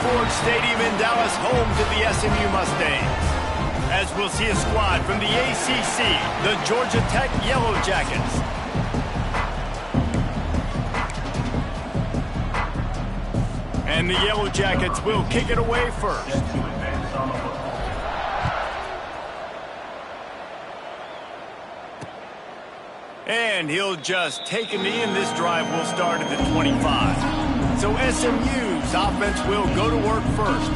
Ford Stadium in Dallas, home to the SMU Mustangs. As we'll see a squad from the ACC, the Georgia Tech Yellow Jackets. And the Yellow Jackets will kick it away first. And he'll just take a knee, and this drive will start at the 25. So SMU's offense will go to work first.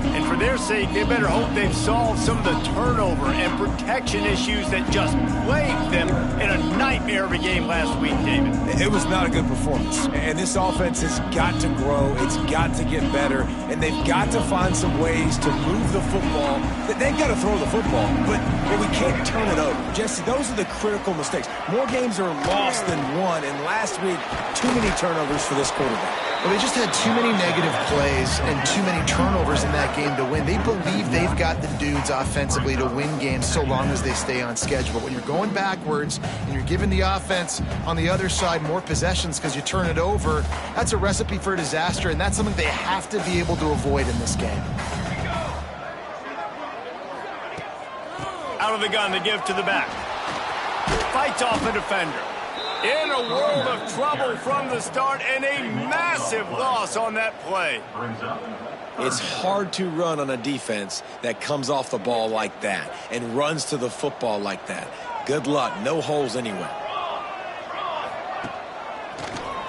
And for their sake, they better hope they've solved some of the turnover and protection issues that just plagued them in a nightmare of a game last week, David. It was not a good performance. And this offense has got to grow. It's got to get better. And they've got to find some ways to move the football. They've got to throw the football, but we can't turn it over. Jesse, those are the critical mistakes. More games are lost than won. And last week, too many turnovers for this quarterback. Well, they just had too many negative plays and too many turnovers in that game to win. They believe they've got the dudes offensively to win games so long as they stay on schedule. But when you're going backwards and you're giving the offense on the other side more possessions because you turn it over, that's a recipe for disaster, and that's something they have to be able to avoid in this game. Out of the gun, they give to the back. Fights off a defender. In a world of trouble from the start, and a massive loss on that play. It's hard to run on a defense that comes off the ball like that and runs to the football like that. Good luck. No holes anywhere.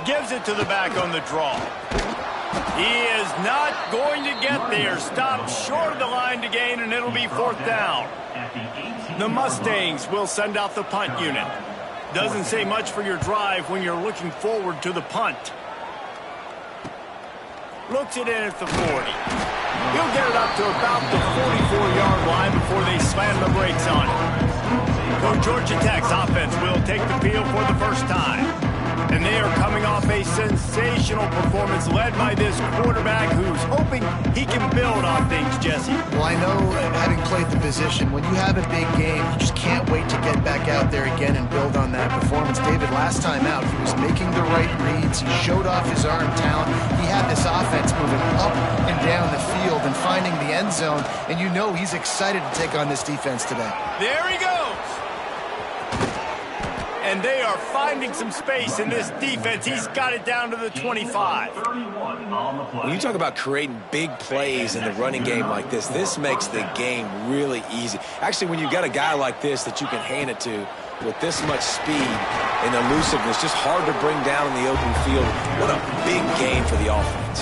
Gives it to the back on the draw. He is not going to get there. Stopped short of the line to gain, and it'll be fourth down. The Mustangs will send out the punt unit. Doesn't say much for your drive when you're looking forward to the punt. Looks it in at the 40. He'll get it up to about the 44-yard line before they slam the brakes on it. So Georgia Tech's offense will take the field for the first time. And they are coming off a sensational performance led by this quarterback who's hoping he can build on things, Jesse. Well, I know, having played the position, when you have a big game, you just can't wait to get back out there again and build on that performance. David, last time out, he was making the right reads. He showed off his arm talent. He had this offense moving up and down the field and finding the end zone. And you know he's excited to take on this defense today. There he goes. And they are finding some space in this defense. He's got it down to the 25. When you talk about creating big plays in the running game like this makes the game really easy. Actually, when you've got a guy like this that you can hand it to with this much speed and elusiveness, just hard to bring down in the open field, what a big game for the offense.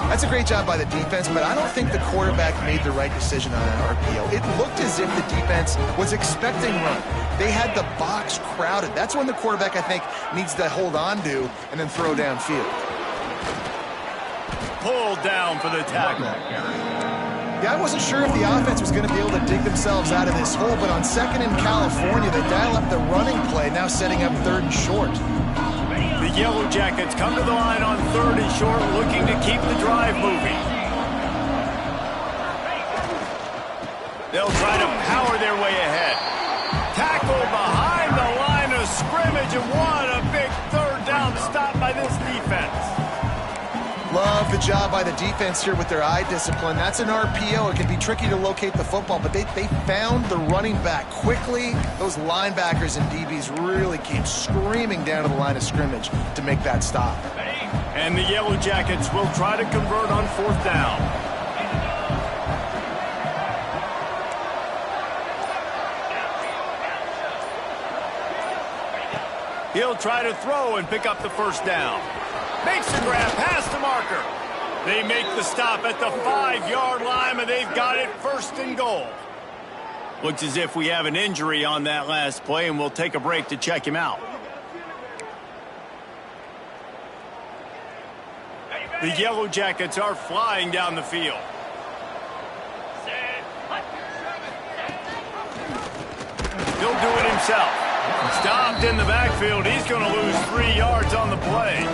That's a great job by the defense, but I don't think the quarterback made the right decision on an RPO. It looked as if the defense was expecting run. They had the box crowded. That's when the quarterback, I think, needs to hold on to and then throw downfield. Pulled down for the tackle. Yeah, I wasn't sure if the offense was going to be able to dig themselves out of this hole, but on second in California, they dial up the running play, now setting up third and short. The Yellow Jackets come to the line on third and short, looking to keep the drive moving. They'll try to power their way ahead. Tackle behind the line of scrimmage, and what a big third down stop by this defense. Love the job by the defense here with their eye discipline. That's an RPO. It can be tricky to locate the football, but they found the running back quickly. Those linebackers and DBs really came screaming down to the line of scrimmage to make that stop. And the Yellow Jackets will try to convert on fourth down. He'll try to throw and pick up the first down. Makes the grab past the marker. They make the stop at the 5-yard line, and they've got it first and goal. Looks as if we have an injury on that last play, and we'll take a break to check him out. The Yellow Jackets are flying down the field. He'll do it himself. Stopped in the backfield. He's going to lose 3 yards on the play.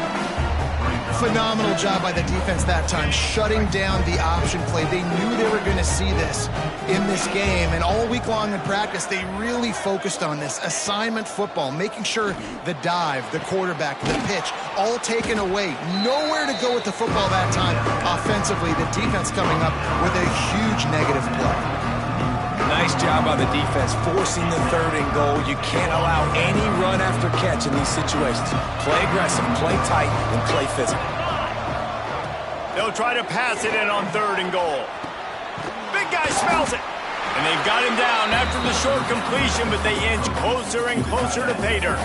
Phenomenal job by the defense that time, shutting down the option play. They knew they were going to see this in this game, and all week long in practice, they really focused on this assignment football, making sure the dive, the quarterback, the pitch, all taken away. Nowhere to go with the football that time. Offensively, the defense coming up with a huge negative play. Nice job by the defense, forcing the 3rd and goal. You can't allow any run after catch in these situations. Play aggressive, play tight, and play physical. They'll try to pass it in on 3rd and goal. Big guy smells it. And they've got him down after the short completion, but they inch closer and closer to pay dirt.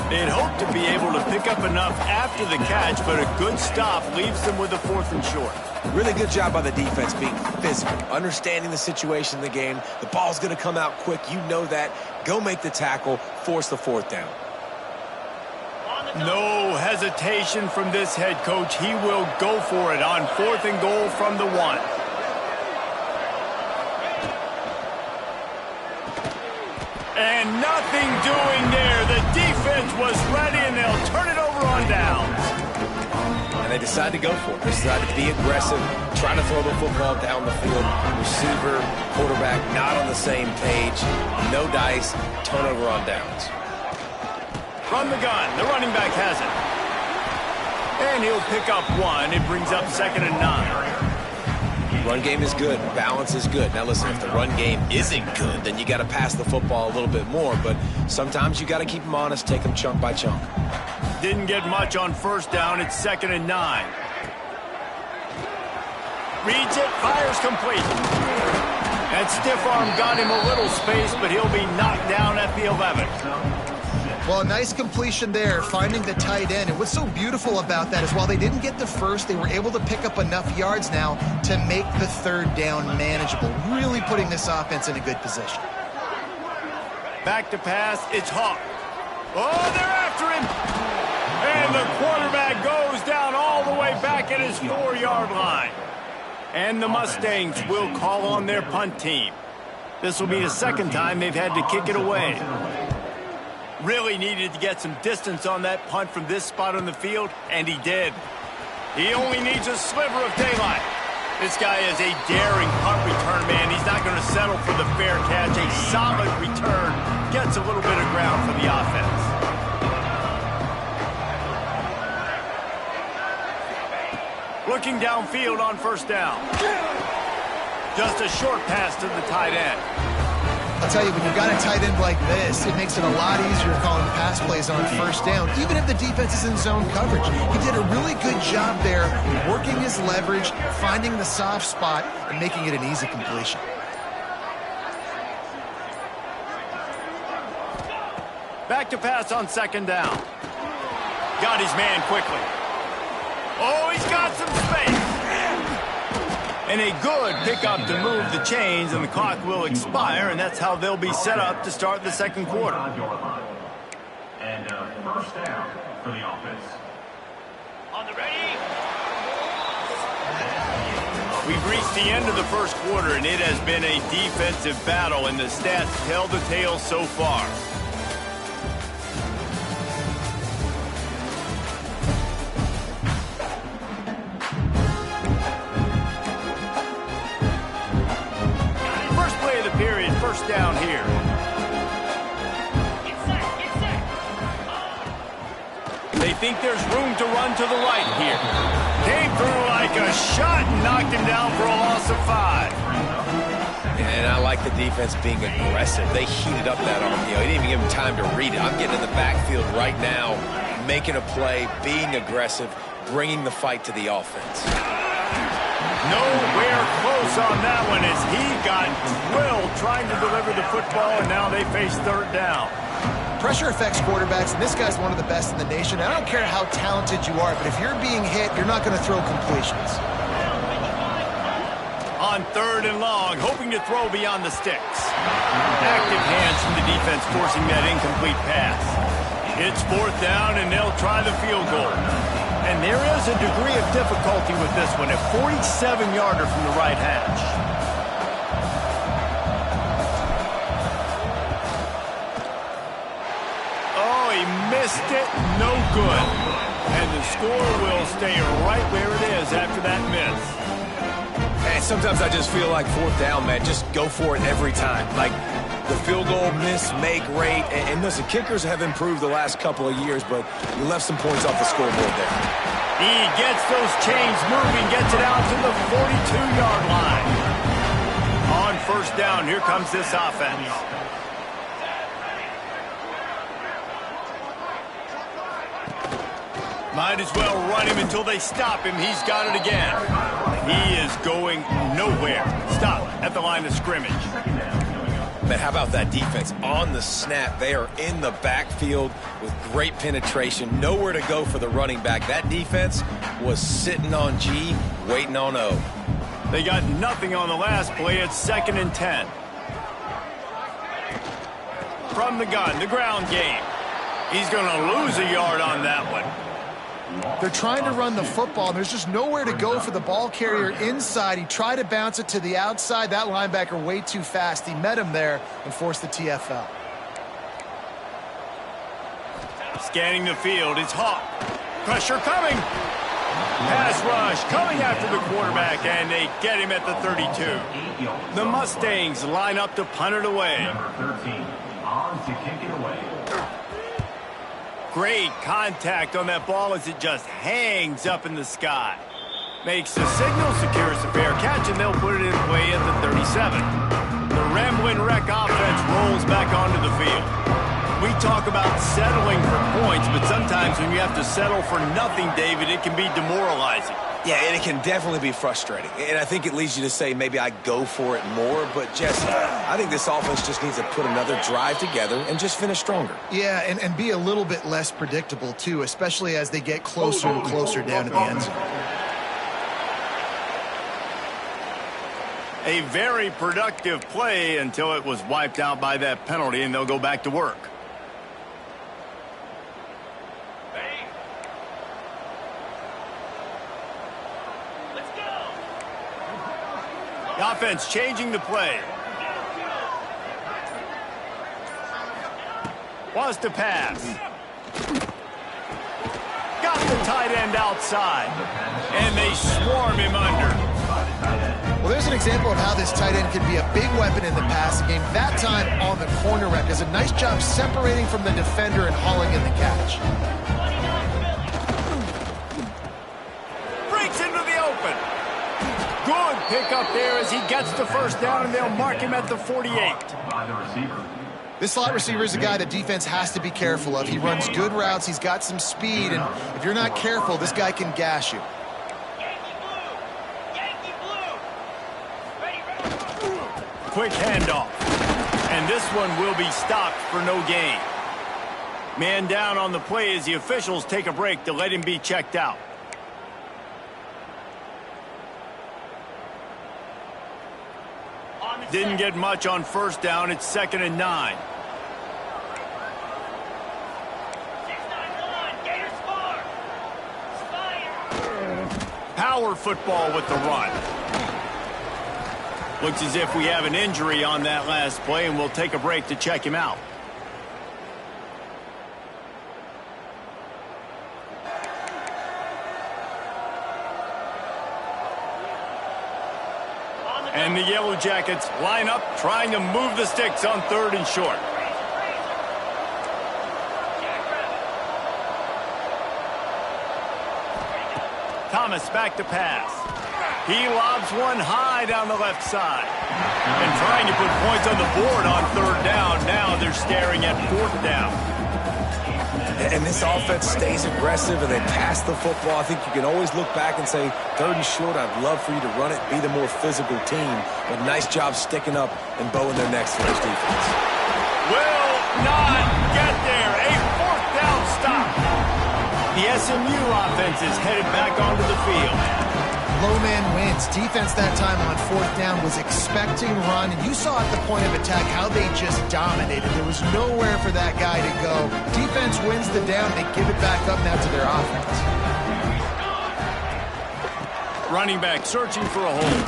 They'd hoped to be able to pick up enough after the catch, but a good stop leaves them with a 4th and short. Really good job by the defense being physical, understanding the situation in the game. The ball's going to come out quick. You know that. Go make the tackle, force the 4th down. No hesitation from this head coach. He will go for it on 4th and goal from the 1. And nothing doing there. The defense was ready, and they'll turn it over on downs. And they decide to go for it. They decide to be aggressive, try to throw the football down the field. Receiver, quarterback, not on the same page. No dice, turnover on downs. From the gun, the running back has it. And he'll pick up 1. It brings up 2nd and 9. Run game is good. Balance is good. Now listen, if the run game isn't good, then you got to pass the football a little bit more. But sometimes you got to keep them honest, take them chunk by chunk. Didn't get much on 1st down. It's 2nd and 9. Reads it, fires complete. That stiff arm got him a little space, but he'll be knocked down at the 11. Well, a nice completion there, finding the tight end. And what's so beautiful about that is while they didn't get the first, they were able to pick up enough yards now to make the 3rd down manageable, really putting this offense in a good position. Back to pass, it's Hawk. Oh, they're after him. And the quarterback goes down all the way back at his 4-yard line. And the Mustangs will call on their punt team. This will be the 2nd time they've had to kick it away. Really needed to get some distance on that punt from this spot on the field, and he did. He only needs a sliver of daylight. This guy is a daring punt return man. He's not going to settle for the fair catch. A solid return gets a little bit of ground for the offense. Looking downfield on 1st down. Just a short pass to the tight end. I'll tell you, when you've got a tight end like this, it makes it a lot easier calling pass plays on 1st down, even if the defense is in zone coverage. He did a really good job there, working his leverage, finding the soft spot, and making it an easy completion. Back to pass on 2nd down. Got his man quickly. Oh, he's got some space. And a good pickup to move the chains, and the clock will expire, and that's how they'll be set up to start the 2nd quarter. And 1st down for the offense. On the ready. We've reached the end of the 1st quarter, and it has been a defensive battle, and the stats tell the tale so far. Period, 1st down here. They think there's room to run to the right here. Came through like a shot and knocked him down for a loss of 5. And I like the defense being aggressive. They heated up that arm. He didn't even give him time to read it. I'm getting in the backfield right now, making a play, being aggressive, bringing the fight to the offense. Nowhere close on that one as he got drilled trying to deliver the football, and now they face 3rd down. Pressure affects quarterbacks, and this guy's one of the best in the nation. I don't care how talented you are, but if you're being hit, you're not going to throw completions. On 3rd and long, hoping to throw beyond the sticks. Active hands from the defense forcing that incomplete pass. It's 4th down, and they'll try the field goal. And there is a degree of difficulty with this one, a 47-yarder from the right hash. Oh, he missed it. No good. And the score will stay right where it is after that miss. And sometimes I just feel like fourth down, man, just go for it every time. Like the field goal miss, make rate. And listen, kickers have improved the last couple of years, but you left some points off the scoreboard there. He gets those chains moving, gets it out to the 42-yard line. On first down, here comes this offense. Might as well run him until they stop him. He's got it again. He is going nowhere. Stop at the line of scrimmage. Man, how about that defense? On the snap, they are in the backfield with great penetration. Nowhere to go for the running back. That defense was sitting on G, waiting on O. They got nothing on the last play. It's 2nd and 10. From the gun, the ground game. He's going to lose a yard on that one. They're trying to run the football. There's just nowhere to go for the ball carrier inside. He tried to bounce it to the outside. That linebacker way too fast. He met him there and forced the TFL. Scanning the field, it's Hawk. Pressure coming. Pass rush coming after the quarterback, and they get him at the 32. The Mustangs line up to punt it away. Number 13, on to kick it away. Great contact on that ball as it just hangs up in the sky. Makes the signal, secures the fair catch, and they'll put it in play at the 37. The Ramblin' Wreck offense rolls back onto the field. We talk about settling for points, but sometimes when you have to settle for nothing, David, it can be demoralizing. Yeah, and it can definitely be frustrating. And I think it leads you to say maybe I go for it more. But, Jesse, I think this offense just needs to put another drive together and just finish stronger. Yeah, and be a little bit less predictable, too, especially as they get closer and closer down to the end zone. A very productive play until it was wiped out by that penalty, and they'll go back to work. The offense changing the play. Wants to pass. Got the tight end outside. And they swarm him under. Well, there's an example of how this tight end can be a big weapon in the passing game. That time on the corner rep does a nice job separating from the defender and hauling in the catch. Breaks into the open. Good pick up there as he gets the first down, and they'll mark him at the 48. By the receiver. This slot receiver is a guy the defense has to be careful of. He runs good routes. He's got some speed, and if you're not careful, this guy can gash you. Quick handoff. And this one will be stopped for no gain. Man down on the play as the officials take a break to let him be checked out. Didn't get much on first down. It's 2nd and 9. Power football with the run. Looks as if we have an injury on that last play, and we'll take a break to check him out. And the Yellow Jackets line up, trying to move the sticks on 3rd and short. Thomas back to pass. He lobs one high down the left side. And trying to put points on the board on 3rd down. Now they're staring at 4th down. And this offense stays aggressive and they pass the football. I think you can always look back and say, 3rd and short, I'd love for you to run it, be the more physical team. But nice job sticking up and bowing their necks for this defense. Will not get there. A 4th down stop. The SMU offense is headed back onto the field. Low man wins. Defense that time on 4th down was expecting run, and you saw at the point of attack how they just dominated. There was nowhere for that guy to go. Defense wins the down. They give it back up now to their offense. Running back searching for a hole.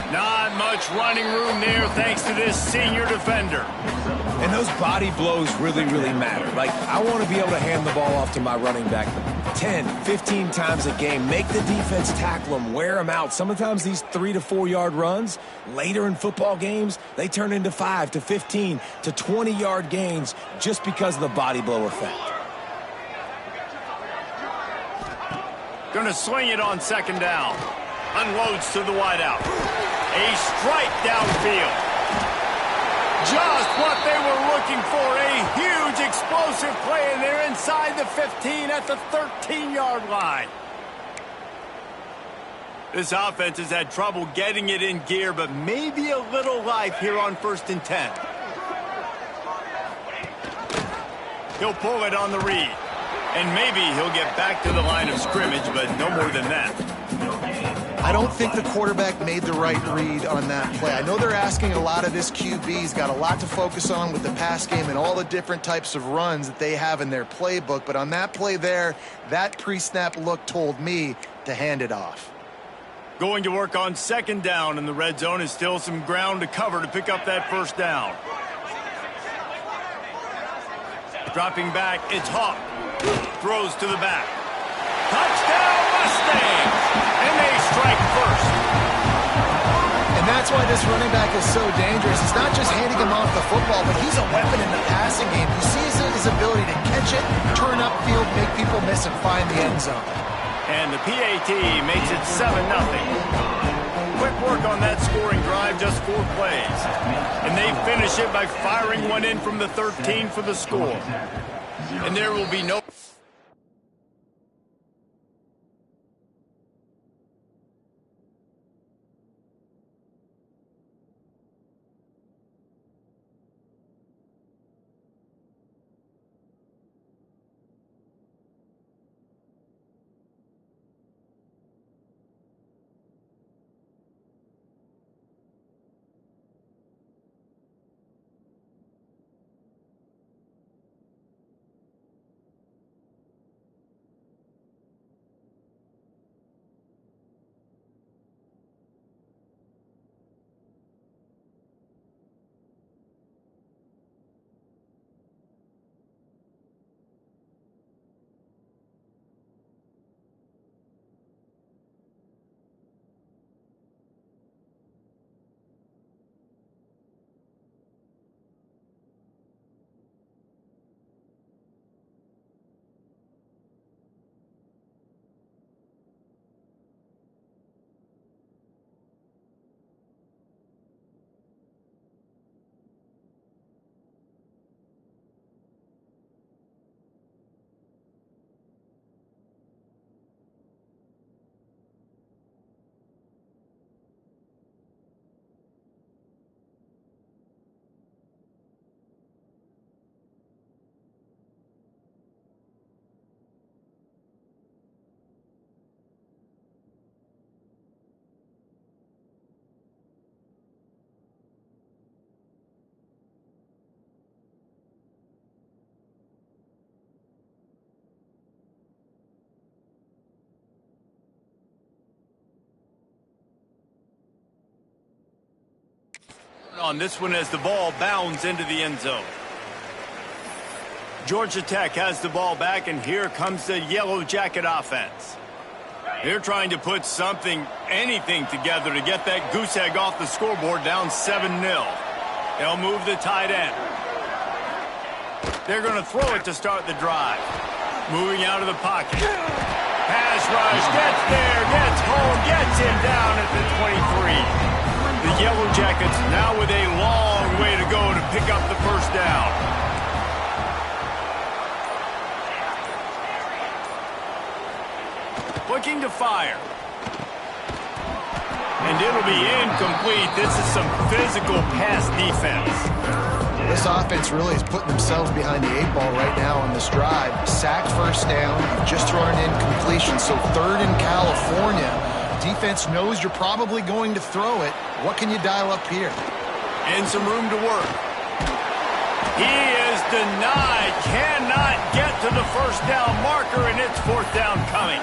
Not much running room there thanks to this senior defender. And those body blows really, really matter. Like, I want to be able to hand the ball off to my running back. 10, 15 times a game. Make the defense tackle them, wear them out. Sometimes these 3 to 4 yard runs, later in football games, they turn into 5 to 15 to 20 yard gains just because of the body blow effect. Going to swing it on second down. Unloads to the wideout. A strike downfield. Just what they were looking for. A huge explosive play, and they're inside the 15 at the 13-yard line. This offense has had trouble getting it in gear, but maybe a little life here on 1st and 10. He'll pull it on the read. And maybe he'll get back to the line of scrimmage, but no more than that. I don't think the quarterback made the right read on that play. I know they're asking a lot of this QB. He's got a lot to focus on with the pass game and all the different types of runs that they have in their playbook. But on that play there, that pre-snap look told me to hand it off. Going to work on second down, and the red zone is still some ground to cover to pick up that first down. Dropping back, it's Hawk. Throws to the back. Touchdown Mustangs! And they strike first. And that's why this running back is so dangerous. It's not just handing him off the football, but he's a weapon in the passing game. You see his ability to catch it, turn upfield, make people miss, and find the end zone. And the PAT makes it 7-0. Quick work on that scoring drive, just 4 plays. And they finish it by firing one in from the 13 for the score. And there will be no... on this one as the ball bounds into the end zone. Georgia Tech has the ball back, and here comes the Yellow Jacket offense. They're trying to put anything together to get that goose egg off the scoreboard, down 7-0. They'll move the tight end. They're going to throw it to start the drive. Moving out of the pocket. Pass rush, gets there, gets home, gets him down at the 23. The Yellow Jackets now with a long way to go to pick up the first down. Looking to fire. And it'll be incomplete. This is some physical pass defense. This offense really is putting themselves behind the 8 ball right now on this drive. Sacked first down, just thrown in completion. So 3rd in California. Defense knows you're probably going to throw it. What can you dial up here? And some room to work. He is denied. Cannot get to the first down marker, and it's 4th down coming.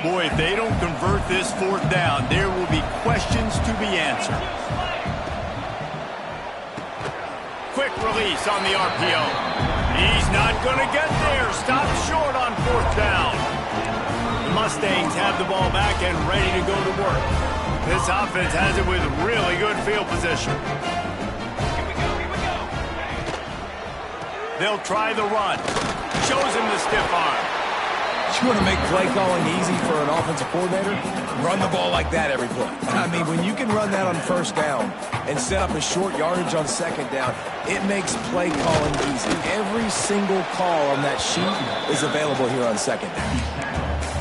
Boy, If they don't convert this fourth down, there will be questions to be answered. Quick release on the RPO. He's not going to get there. Stopped short on fourth down. The Mustangs have the ball back and ready to go to work. This offense has it with really good field position. They'll try the run. Shows him the stiff arm. You want to make play calling easy for an offensive coordinator? Run the ball like that every play. I mean, when you can run that on first down and set up a short yardage on second down, it makes play calling easy. Every single call on that sheet is available here on second down.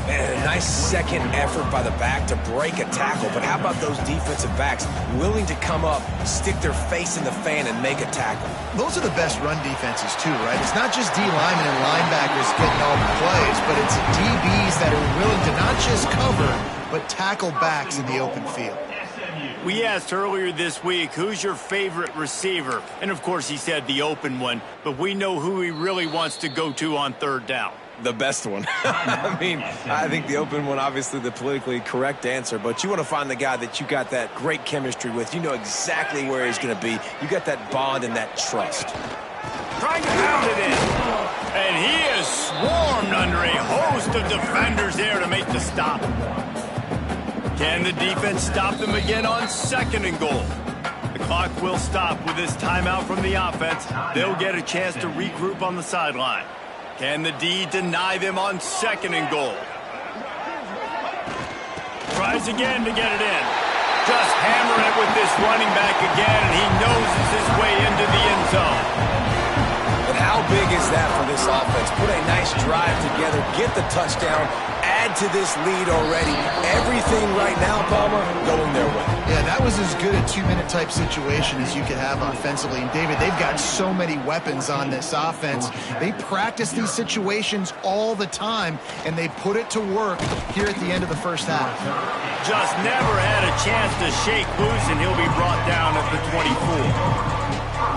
And a nice second effort by the back to break a tackle. But how about those defensive backs willing to come up, stick their face in the fan, and make a tackle? Those are the best run defenses, too, right? It's not just D linemen and linebackers getting all the plays, but it's DBs that are willing to not just cover, but tackle backs in the open field. We asked earlier this week, who's your favorite receiver? And, of course, he said the open one, but we know who he really wants to go to on third down. The best one. I mean, I think the open one, obviously the politically correct answer, but you want to find the guy that you got that great chemistry with. You know exactly where he's going to be. You got that bond and that trust. Trying to pound it in. And he is swarmed under a host of defenders there to make the stop. Can the defense stop them again on second and goal? The clock will stop with this timeout from the offense. They'll get a chance to regroup on the sideline. Can the D deny them on second and goal? Tries again to get it in. Just hammer it with this running back again, and he noses his way into the end zone. But how big is that for this offense? Put a nice drive together, get the touchdown, add to this lead already. Everything right now, Palmer, going their way. Yeah, that was as good a two-minute type situation as you could have offensively. And, David, they've got so many weapons on this offense. They practice these situations all the time, and they put it to work here at the end of the first half. Just never had a chance to shake loose, and he'll be brought down at the 24.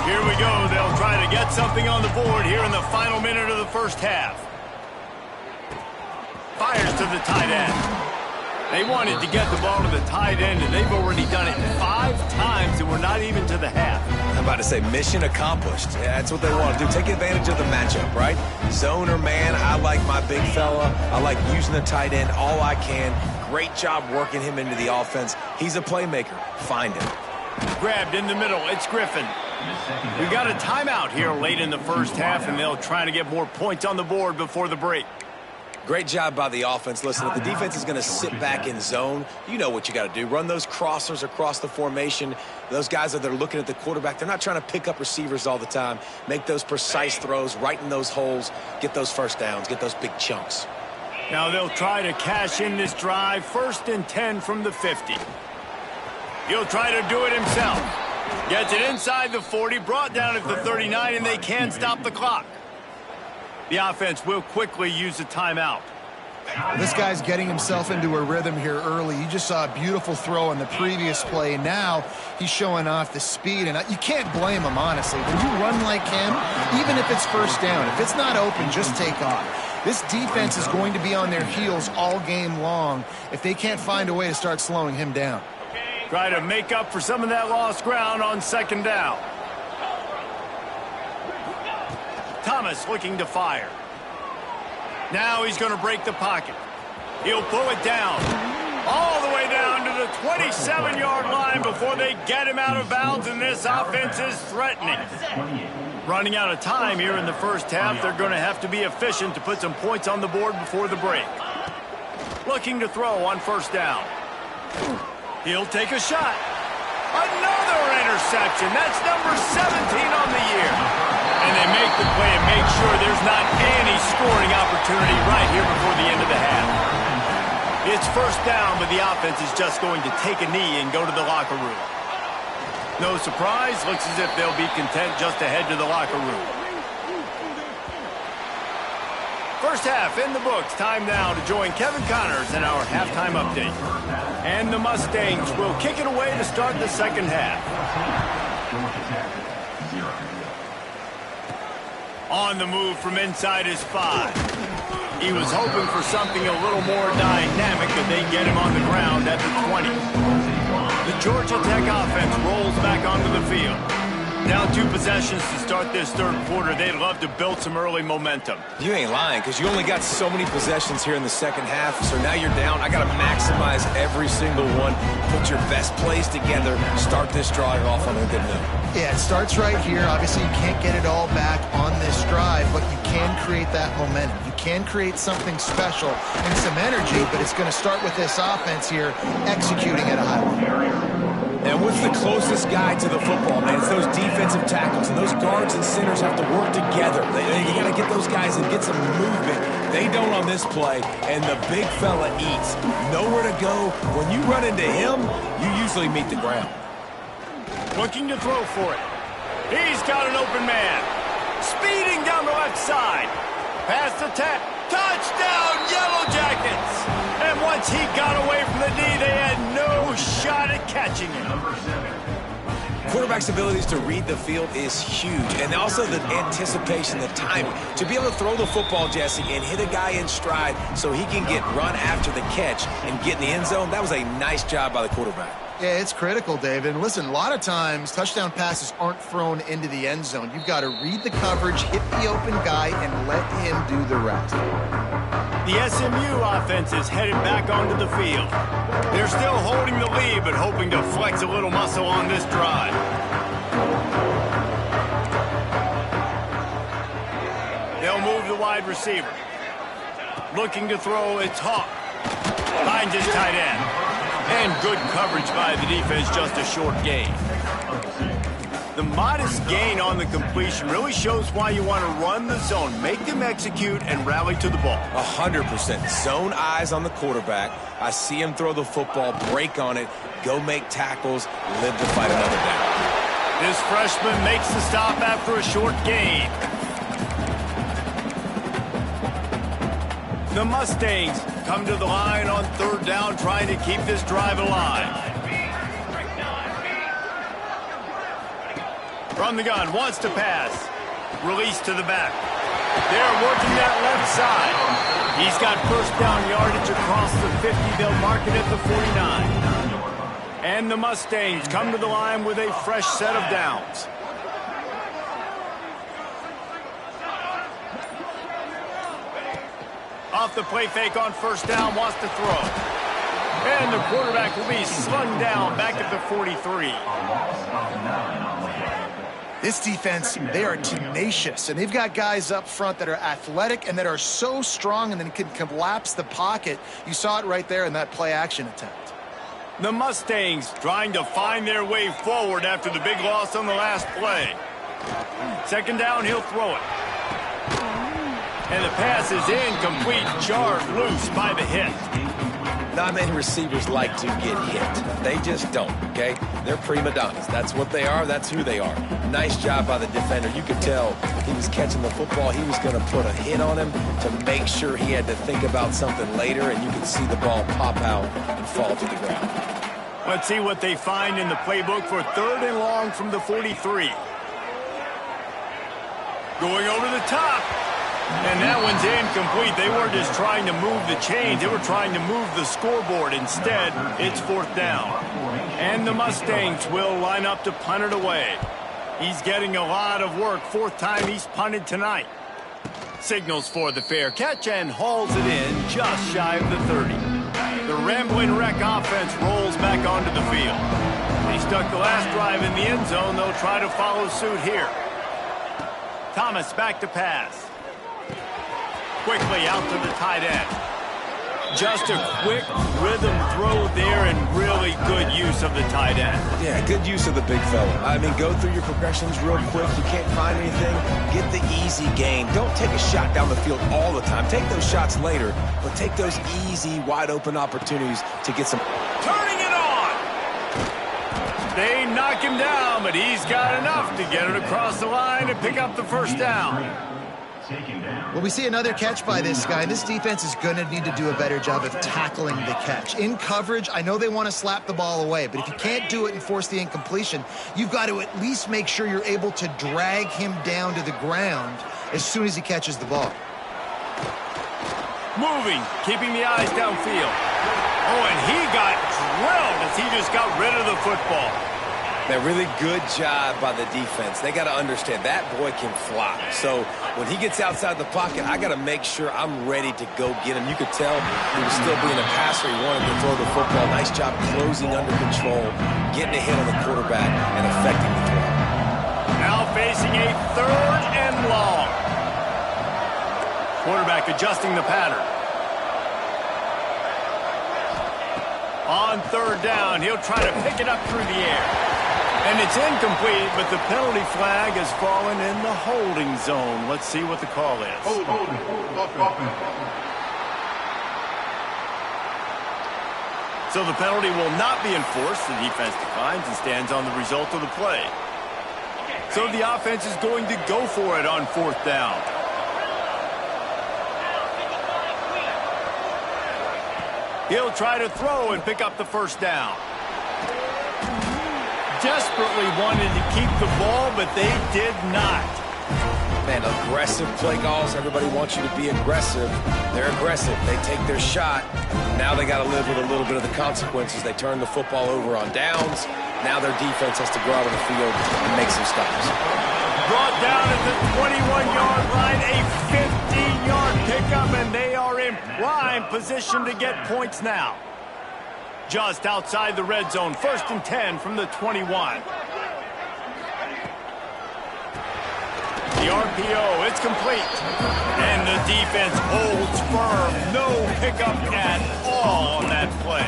Here we go. They'll try to get something on the board here in the final minute of the first half. Fires to the tight end. They wanted to get the ball to the tight end, and they've already done it 5 times, and we're not even to the half. I'm about to say mission accomplished. Yeah, that's what they want to do. Take advantage of the matchup, right? Zone or man, I like my big fella. I like using the tight end all I can. Great job working him into the offense. He's a playmaker. Find him. Grabbed in the middle. It's Griffin. We've got a timeout here late in the first half, and they'll try to get more points on the board before the break. Great job by the offense. Listen, if the defense is going to sit back in zone, you know what you got to do. Run those crossers across the formation. Those guys that are looking at the quarterback, they're not trying to pick up receivers all the time. Make those precise throws, right in those holes, get those first downs, get those big chunks. Now they'll try to cash in this drive. 1st and 10 from the 50. He'll try to do it himself. Gets it inside the 40, brought down at the 39, and they can stop the clock. The offense will quickly use a timeout. This guy's getting himself into a rhythm here early. You just saw a beautiful throw in the previous play. Now he's showing off the speed, and you can't blame him, honestly. When you run like him, even if it's first down, if it's not open, just take off. This defense is going to be on their heels all game long if they can't find a way to start slowing him down. Try to make up for some of that lost ground on second down. Thomas looking to fire. Now he's going to break the pocket. He'll pull it down. All the way down to the 27-yard line before they get him out of bounds, and this offense is threatening. Running out of time here in the first half. They're going to have to be efficient to put some points on the board before the break. Looking to throw on first down. He'll take a shot. Another interception. That's number 17 on the year. And they make the play and make sure there's not any scoring opportunity right here before the end of the half. It's first down, but the offense is just going to take a knee and go to the locker room. No surprise. Looks as if they'll be content just to head to the locker room. First half in the books. Time now to join Kevin Connors in our halftime update. And the Mustangs will kick it away to start the second half. On the move from inside his 5. He was hoping for something a little more dynamic, but they get him on the ground at the 20. The Georgia Tech offense rolls back onto the field. Now 2 possessions to start this third quarter. They'd love to build some early momentum. You ain't lying, because you only got so many possessions here in the second half, so now you're down. I got to maximize every single one. Put your best plays together. Start this drive off on a good note. Yeah, it starts right here. Obviously, you can't get it all back on this drive, but you can create that momentum. You can create something special and some energy, but it's going to start with this offense here executing at a high level. And what's the closest guy to the football, man? It's those defensive tackles, and those guards and centers have to work together. You got to get those guys and get some movement. They don't on this play, and the big fella eats. Nowhere to go. When you run into him, you usually meet the ground. Looking to throw for it. He's got an open man. Speeding down the left side. Pass the tap. Touchdown, Yellow Jackets! And once he got away from the D, they had no shot at catching him. Quarterback's abilities to read the field is huge, and also the anticipation, the timing. To be able to throw the football, Jesse, and hit a guy in stride so he can get run after the catch and get in the end zone, that was a nice job by the quarterback. Yeah, it's critical, David. And listen, a lot of times touchdown passes aren't thrown into the end zone. You've got to read the coverage, hit the open guy, and let him do the rest. The SMU offense is headed back onto the field. They're still holding the lead, but hoping to flex a little muscle on this drive. They'll move the wide receiver. Looking to throw, it's Hawk. Finds his tight end. And good coverage by the defense, just a short gain. The modest gain on the completion really shows why you want to run the zone. Make them execute and rally to the ball. 100%. Zone eyes on the quarterback. I see him throw the football, break on it, go make tackles, live to fight another down. This freshman makes the stop after a short gain. The Mustangs come to the line on third down, trying to keep this drive alive. From the gun, wants to pass. Release to the back. They're working that left side. He's got first down yardage across the 50. They'll mark it at the 49. And the Mustangs come to the line with a fresh set of downs. Off the play fake on first down, wants to throw. And the quarterback will be slung down back at the 43. This defense, they are tenacious, and they've got guys up front that are athletic and that are so strong and then can collapse the pocket. You saw it right there in that play-action attempt. The Mustangs trying to find their way forward after the big loss on the last play. Second down, he'll throw it. And the pass is incomplete, jarred loose by the hit. Not many receivers like to get hit. They just don't, okay? They're prima donnas. That's what they are. That's who they are. Nice job by the defender. You could tell he was catching the football. He was going to put a hit on him to make sure he had to think about something later, and you could see the ball pop out and fall to the ground. Let's see what they find in the playbook for third and long from the 43. Going over the top. And that one's incomplete. They weren't just trying to move the chains. They were trying to move the scoreboard. Instead, it's fourth down. And the Mustangs will line up to punt it away. He's getting a lot of work. Fourth time he's punted tonight. Signals for the fair catch and hauls it in just shy of the 30. The Rambling Wreck offense rolls back onto the field. They stuck the last drive in the end zone. They'll try to follow suit here. Thomas back to pass. Quickly out to the tight end. Just a quick rhythm throw there and really good use of the tight end. Yeah, good use of the big fella. I mean, go through your progressions real quick. You can't find anything. Get the easy gain. Don't take a shot down the field all the time. Take those shots later, but take those easy, wide open opportunities to get some. Turning it on! They knock him down, but he's got enough to get it across the line and pick up the first down. Well, we see another catch by this guy. This defense is going to need to do a better job of tackling the catch. In coverage, I know they want to slap the ball away, but if you can't do it and force the incompletion, you've got to at least make sure you're able to drag him down to the ground as soon as he catches the ball. Moving, keeping the eyes downfield. Oh, and he got drilled as he just got rid of the football. A really good job by the defense. They got to understand that boy can fly. So when he gets outside the pocket, I got to make sure I'm ready to go get him. You could tell he was still being a passer. He wanted to throw the football. Nice job closing under control, getting a hit on the quarterback, and affecting the throw. Now facing a 3rd and long. Quarterback adjusting the pattern. On 3rd down, he'll try to pick it up through the air. And it's incomplete, but the penalty flag has fallen in the holding zone. Let's see what the call is. So the penalty will not be enforced. The defense declines and stands on the result of the play. So the offense is going to go for it on 4th down. He'll try to throw and pick up the 1st down. Desperately wanted to keep the ball, but they did not. Man, aggressive play calls. Everybody wants you to be aggressive. They're aggressive. They take their shot. Now they got to live with a little bit of the consequences. They turn the football over on downs. Now their defense has to go out on the field and make some stops. Brought down at the 21-yard line, a 50-yard pickup, and they are in prime position to get points now. Just outside the red zone, 1st and 10 from the 21. The RPO, it's complete. And the defense holds firm. No pickup at all on that play.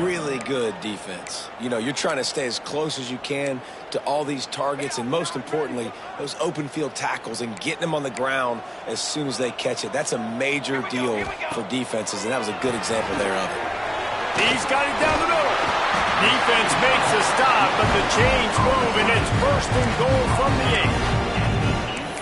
Really good defense. You know, you're trying to stay as close as you can to all these targets, and most importantly, those open field tackles and getting them on the ground as soon as they catch it. That's a major deal for defenses, and that was a good example there of it. He's got it down the middle. Defense makes a stop, but the chains move, and it's 1st and goal from the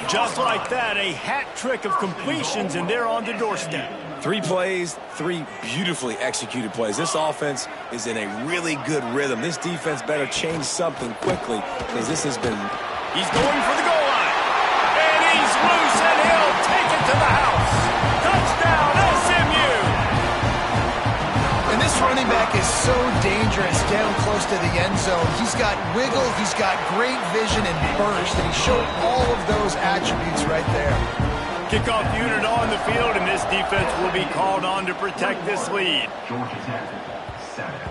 8. Just like that, a hat trick of completions, and they're on the doorstep. 3 plays, 3 beautifully executed plays. This offense is in a really good rhythm. This defense better change something quickly, because this has been... He's going for the goal line. And he's loose, and he'll take it to the house. Touchdown, SMU! And this running back is so dangerous down close to the end zone. He's got wiggle, he's got great vision and burst, and he showed all of those attributes right there. Kickoff unit on the field, and this defense will be called on to protect this lead.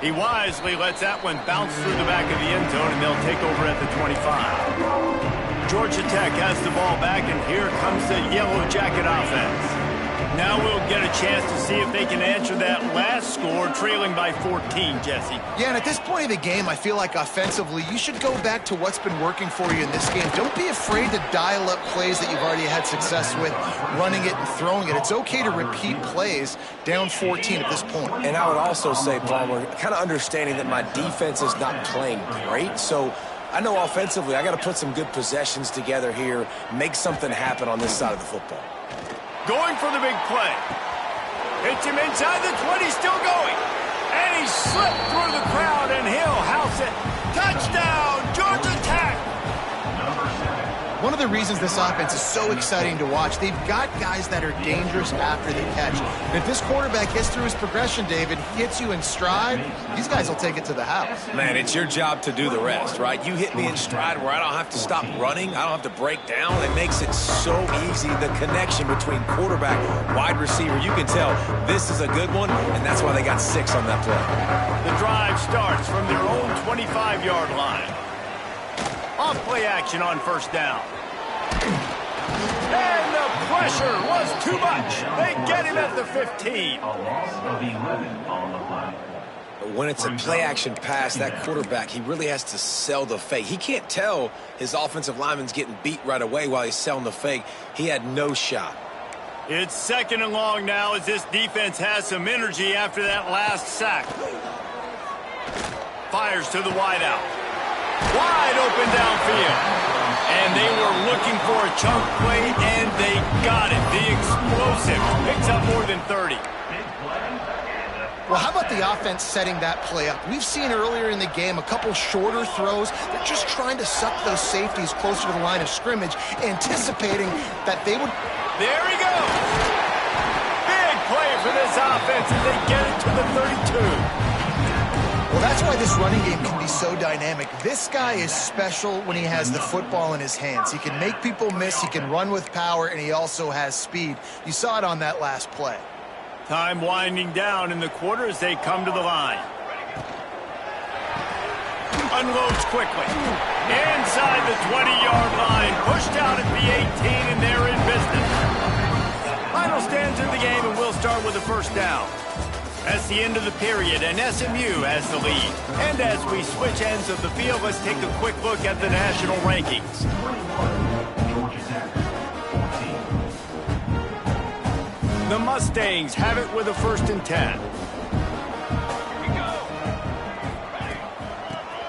He wisely lets that one bounce through the back of the end zone, and they'll take over at the 25. Georgia Tech has the ball back, and here comes the Yellow Jacket offense. Now we'll get a chance to see if they can answer that last score, trailing by 14, Jesse. Yeah, and at this point of the game, I feel like offensively, you should go back to what's been working for you in this game. Don't be afraid to dial up plays that you've already had success with, running it and throwing it. It's okay to repeat plays down 14 at this point. And I would also say, Palmer, kind of understanding that my defense is not playing great, so I know offensively I got to put some good possessions together here, make something happen on this side of the football. Going for the big play. Hits him inside the 20, still going. And he slipped through the crowd, and he'll house it. Touchdown, Georgia Tech! One of the reasons this offense is so exciting to watch, they've got guys that are dangerous after the catch. And if this quarterback gets through his progression, David, hits you in stride, these guys will take it to the house. Man, it's your job to do the rest, right? You hit me in stride where I don't have to stop running. I don't have to break down. It makes it so easy, the connection between quarterback, wide receiver. You can tell this is a good one, and that's why they got 6 on that play. The drive starts from their own 25-yard line. Off play action on 1st down. And the pressure was too much. They get him at the 15. A loss of 11 on the play. When it's a play-action pass, that quarterback, he really has to sell the fake. He can't tell his offensive lineman's getting beat right away while he's selling the fake. He had no shot. It's 2nd and long now as this defense has some energy after that last sack. Fires to the wideout. Wide open downfield. And they were looking for a chunk play, and they got it. The explosive picks up more than 30. Well, how about the offense setting that play up? We've seen earlier in the game a couple shorter throws. They're just trying to suck those safeties closer to the line of scrimmage, anticipating that they would... There he goes. for this offense as they get it to the 32. Well, that's why this running game can be so dynamic. This guy is special when he has the football in his hands. He can make people miss, he can run with power, and he also has speed. You saw it on that last play. Time winding down in the quarter as they come to the line. Unloads quickly. Inside the 20-yard line. Pushed out at the 18, and they're in business. Final stands in the game, and we'll start with a first down. That's the end of the period, and SMU has the lead. And as we switch ends of the field, let's take a quick look at the national rankings. The Mustangs have it with a 1st and 10.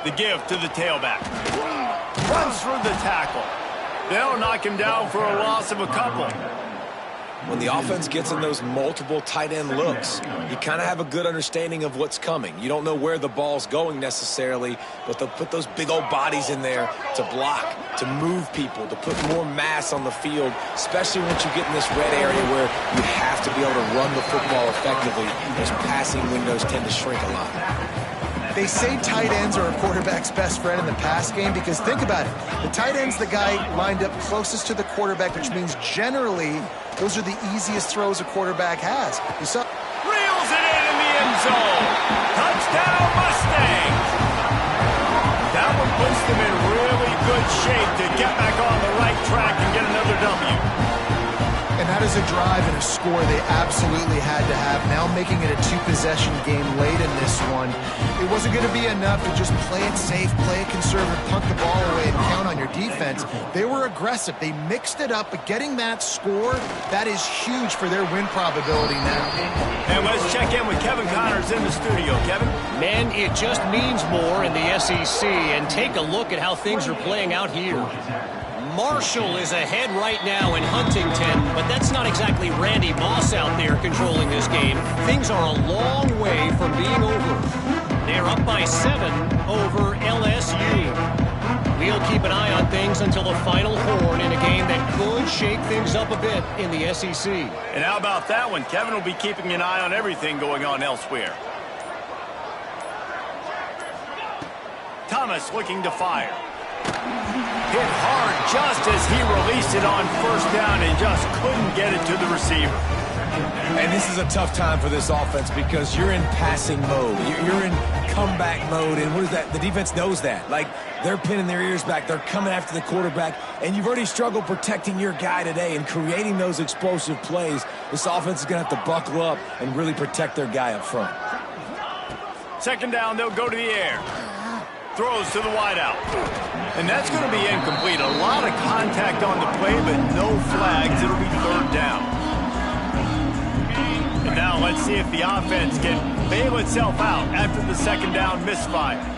The give to the tailback. Runs through the tackle. They'll knock him down for a loss of a couple. When the offense gets in those multiple tight end looks, you kind of have a good understanding of what's coming. You don't know where the ball's going necessarily, but they'll put those big old bodies in there to block, to move people, to put more mass on the field, especially once you get in this red area where you have to be able to run the football effectively. Those passing windows tend to shrink a lot. They say tight ends are a quarterback's best friend in the pass game because think about it. The tight end's the guy lined up closest to the quarterback, which means generally those are the easiest throws a quarterback has. You saw. Reels it in the end zone. Touchdown Mustangs. That one puts them in really good shape to get back on the right track and get another W. And that is a drive and a score they absolutely had to have. Now making it a 2-possession game late in this one. It wasn't going to be enough to just play it safe, play it conservative, punt the ball away, and count on your defense. They were aggressive. They mixed it up, but getting that score, that is huge for their win probability now. And let's check in with Kevin Connors in the studio. Kevin? Man, it just means more in the SEC, and take a look at how things are playing out here. Marshall is ahead right now in Huntington, but that's not exactly Randy Moss out there controlling this game. Things are a long way from being over. They're up by 7 over LSU. We'll keep an eye on things until the final horn in a game that could shake things up a bit in the SEC. And how about that one? Kevin will be keeping an eye on everything going on elsewhere. Thomas looking to fire. Hit hard just as he released it on 1st down and just couldn't get it to the receiver. And this is a tough time for this offense because you're in passing mode. You're in comeback mode, and what is that? The defense knows that. Like, they're pinning their ears back. They're coming after the quarterback, and you've already struggled protecting your guy today and creating those explosive plays. This offense is going to have to buckle up and really protect their guy up front. 2nd down, they'll go to the air. Throws to the wideout. And that's going to be incomplete. A lot of contact on the play, but no flags. It'll be 3rd down. And now let's see if the offense can bail itself out after the 2nd down misfire.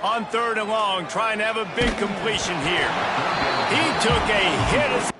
On 3rd and long, trying to have a big completion here. He took a hit.